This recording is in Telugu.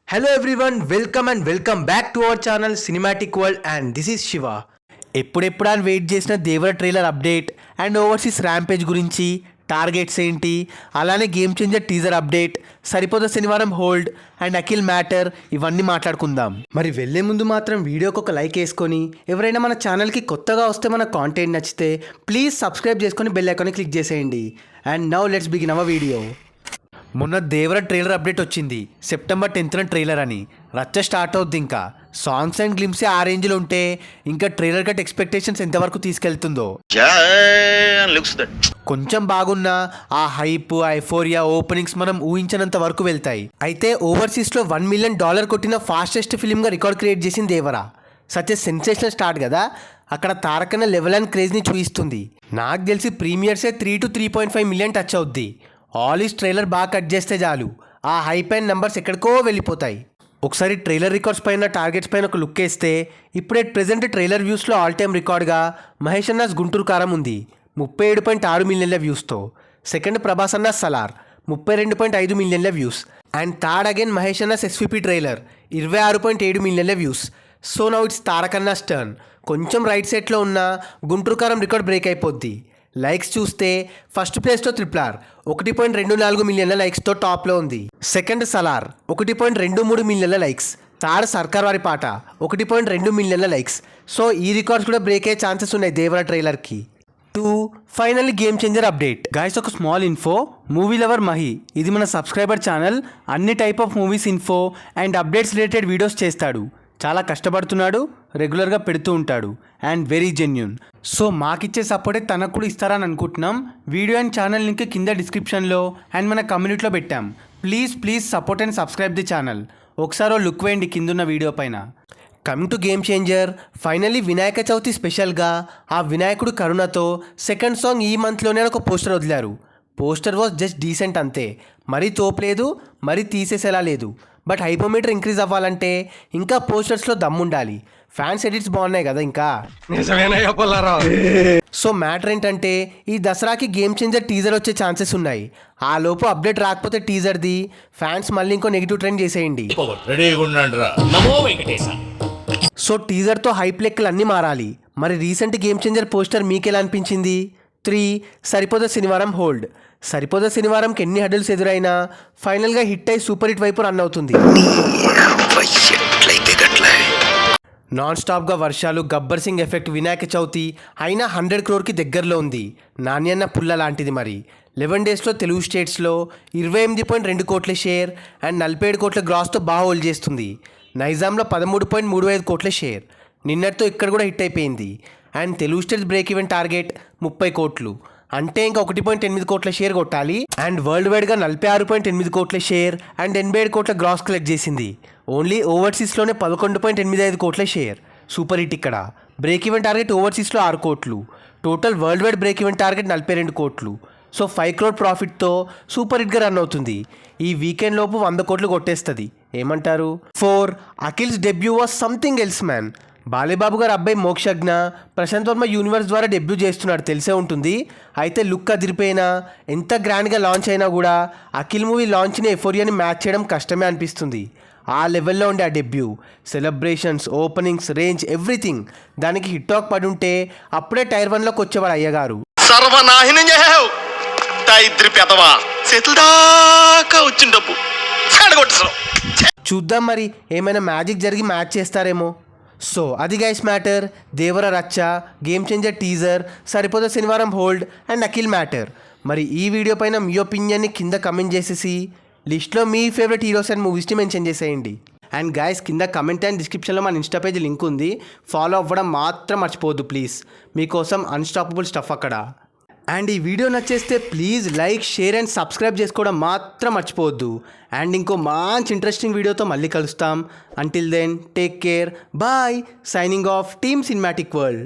Hello everyone, welcome back to our channel Cinematic World and this is Shiva. ఎప్పుడెప్పుడు అని వెయిట్ చేసిన Devara trailer update and overseas rampage గురించి టార్గెట్స్ ఏంటి, అలానే game changer teaser update, Saripodhaa Sanivaaram hold and Akhil matter ఇవన్నీ మాట్లాడుకుందాం. మరి వెళ్ళే ముందు మాత్రం వీడియోకి ఒక లైక్ వేసుకొని, ఎవరైనా మన ఛానల్కి కొత్తగా వస్తే మన కాంటెంట్ నచ్చితే ప్లీజ్ సబ్స్క్రైబ్ చేసుకొని బెల్ ఐకాన్ని క్లిక్ చేసేయండి. And now let's begin our video. మొన్న దేవర ట్రైలర్ అప్డేట్ వచ్చింది. సెప్టెంబర్ 10th ట్రైలర్ అని. రచ్చ స్టార్ట్ అవుద్ది. ఇంకా సాంగ్స్ అండ్ గ్లిమ్సే ఆ రేంజ్లో ఉంటే ఇంకా ట్రైలర్ కట్ ఎక్స్పెక్టేషన్స్ ఎంతవరకు తీసుకెళ్తుందో. కొంచెం బాగున్నా ఆ హైప్, ఆ ఎఫోరియా, ఓపెనింగ్స్ మనం ఊహించినంత వరకు వెళ్తాయి. అయితే ఓవర్సీస్లో $1 million కొట్టిన ఫాస్టెస్ట్ ఫిలింగా రికార్డ్ క్రియేట్ చేసింది దేవర. సచ్ ఎ సెన్సేషనల్ స్టార్ట్ కదా. అక్కడ తారకన్న లెవెల్ అండ్ క్రేజ్ని చూపిస్తుంది. నాకు తెలిసి ప్రీమియర్సే 3 to 3.5 million టచ్ అవుద్ది. ఆలీస్ ట్రైలర్ బాగా కట్ చేస్తే చాలు, ఆ హైప్ అండ్ నెంబర్స్ ఎక్కడికో వెళ్ళిపోతాయి. ఒకసారి ట్రైలర్ రికార్డ్స్ పైన, టార్గెట్స్ పైన ఒక లుక్ వేస్తే ఇప్పుడే ప్రెజెంట్ ట్రైలర్ వ్యూస్లో ఆల్ టైమ్ రికార్డ్గా మహేష్ అన్నాస్ గుంటూరు కారం ఉంది 37.6 million వ్యూస్తో. సెకండ్ ప్రభాస్ అన్నాస్ Salaar 32.5 million views. And third again Mahesh అన్నాస్ SVP trailer 26.7 million views. So now it's Tarak అన్నాస్ టర్న్. కొంచెం రైట్ సైడ్లో ఉన్న గుంటూరు కారం రికార్డ్ బ్రేక్ అయిపోద్ది. లైక్స్ చూస్తే ఫస్ట్ ప్లేస్లో RRR 1.24 million లైక్స్తో టాప్లో ఉంది. Second Salaar 1.23 million likes. Third Sarkaru Vaari Paata 1.2 million likes. So ఈ రికార్డ్స్ కూడా బ్రేక్ అయ్యే ఛాన్సెస్ ఉన్నాయి దేవర ట్రైలర్కి. 2 finally game changer update. Guys ఒక small info, movie lover Mahi, ఇది మన సబ్స్క్రైబర్ ఛానల్. అన్ని type of movies info and updates related videos చేస్తాడు. చాలా కష్టపడుతున్నాడు, రెగ్యులర్గా పెడుతూ ఉంటాడు అండ్ వెరీ జెన్యూన్. సో మాకిచ్చే సపోర్టే తనకు కూడా ఇస్తారని అనుకుంటున్నాం. వీడియో అండ్ ఛానల్ లింక్ కింద డిస్క్రిప్షన్లో అండ్ మన కమ్యూనిటీలో పెట్టాం. Please support and subscribe the channel. ఒకసారి లుక్ వేయండి కిందున్న వీడియో పైన. Coming to game changer, finally Vinayaka Chavithi స్పెషల్గా ఆ వినాయకుడు కరుణతో సెకండ్ సాంగ్ ఈ మంత్లోనే ఒక పోస్టర్ వదిలారు. పోస్టర్ వాజ్ జస్ట్ డీసెంట్ అంతే, మరీ తోపలేదు, మరీ తీసేసేలా లేదు. బట్ హైపోమీటర్ ఇంక్రీజ్ అవ్వాలంటే ఇంకా పోస్టర్స్లో దమ్ముండాలి. ఫ్యాన్స్ ఎడిట్స్ బాగున్నాయి కదా ఇంకా. సో మ్యాటర్ ఏంటంటే ఈ దసరాకి గేమ్ చేంజర్ టీజర్ వచ్చే ఛాన్సెస్ ఉన్నాయి. ఆ లోపు అప్డేట్ రాకపోతే టీజర్ది ఫ్యాన్స్ మళ్ళీ ఇంకో నెగిటివ్ ట్రెండ్ చేసేయండి. సో టీజర్తో హైప్ లెక్కలు అన్నీ మారాలి. మరి రీసెంట్ గేమ్ చేంజర్ పోస్టర్ మీకెలా అనిపించింది? 3 సరిపోద శనివారం హోల్డ్. సరిపోద శనివారంకి ఎన్ని హడల్స్ ఎదురైనా ఫైనల్గా హిట్ అయి సూపర్ హిట్ వైపు రన్ అవుతుంది. నాన్ స్టాప్గా వర్షాలు, గబ్బర్ సింగ్ ఎఫెక్ట్, వినాయక చవితి అయినా 100 crore దగ్గరలో ఉంది. నాణ్యన్న పుల్ల లాంటిది. మరి 11 daysలో తెలుగు స్టేట్స్లో 28.2 కోట్ల షేర్ అండ్ 47 కోట్ల గ్రాస్తో బాగా హోల్డ్ చేస్తుంది. నైజాంలో 13.35 కోట్ల షేర్. నిన్నటితో ఇక్కడ కూడా హిట్ అయిపోయింది. And Telugu states break even target 30 కోట్లు. అంటే ఇంకా 1.8 కోట్ల షేర్ కొట్టాలి. అండ్ వరల్డ్ వైడ్గా 46.8 కోట్ల షేర్ అండ్ 87 కోట్ల గ్రాస్ కలెక్ట్ చేసింది. ఓన్లీ ఓవర్సీస్లోనే 11.85 కోట్ల షేర్. సూపర్ హిట్ ఇక్కడ. బ్రేక్ ఈవెన్ టార్గెట్ ఓవర్సీస్లో 6 కోట్లు. Total world wide break even target 42 కోట్లు. సో 5 crore ప్రాఫిట్తో సూపర్ హిట్గా రన్ అవుతుంది. ఈ వీకెండ్ లోపు 100 కోట్లు కొట్టేస్తుంది. ఏమంటారు? 4 Akhil's debut was something else man. Balebabu గారు అబ్బాయి మోక్షజ్ఞ ప్రశాంత్ వర్మ యూనివర్స్ ద్వారా డెబ్యూ చేస్తున్నాడు, తెలిసే ఉంటుంది. అయితే లుక్ అదిరిపోయినా, ఎంత గ్రాండ్గా లాంచ్ అయినా కూడా అఖిల్ మూవీ లాంచ్ని ఎఫోరియాని మ్యాచ్ చేయడం కష్టమే అనిపిస్తుంది. ఆ లెవెల్లో ఉండే ఆ debut, celebrations, openings, range, everything దానికి హిట్ టాక్ పడి ఉంటే అప్పుడే టైర్ 1లోకి వచ్చేవాడు అయ్యగారు. చూద్దాం మరి ఏమైనా మ్యాజిక్ జరిగి మ్యాచ్ చేస్తారేమో. సో అది గైస్ మ్యాటర్. దేవర రచ్చ, game changer teaser, సరిపోద Sanivaaram hold and Akhil matter. మరి ఈ వీడియో పైన మీ ఒపీనియన్ని కింద కమెంట్ చేసేసి లిస్ట్లో మీ ఫేవరెట్ హీరోస్ అండ్ మూవీస్ని మెన్షన్ చేసేయండి. అండ్ గైస్ కింద కమెంట్ అండ్ డిస్క్రిప్షన్లో మన ఇన్స్టా పేజ్ లింక్ ఉంది, ఫాలో అవ్వడం మాత్రం మర్చిపోవద్దు ప్లీజ్. మీకోసం అన్స్టాపబుల్ స్టఫ్ అక్కడ. అండ్ ఈ వీడియో నచ్చేస్తే please like, share and subscribe చేసుకోవడం మాత్రం మర్చిపోవద్దు. అండ్ ఇంకో మంచి ఇంట్రెస్టింగ్ వీడియోతో మళ్ళీ కలుస్తాం. Until then take care, bye. Signing off team cinematic world.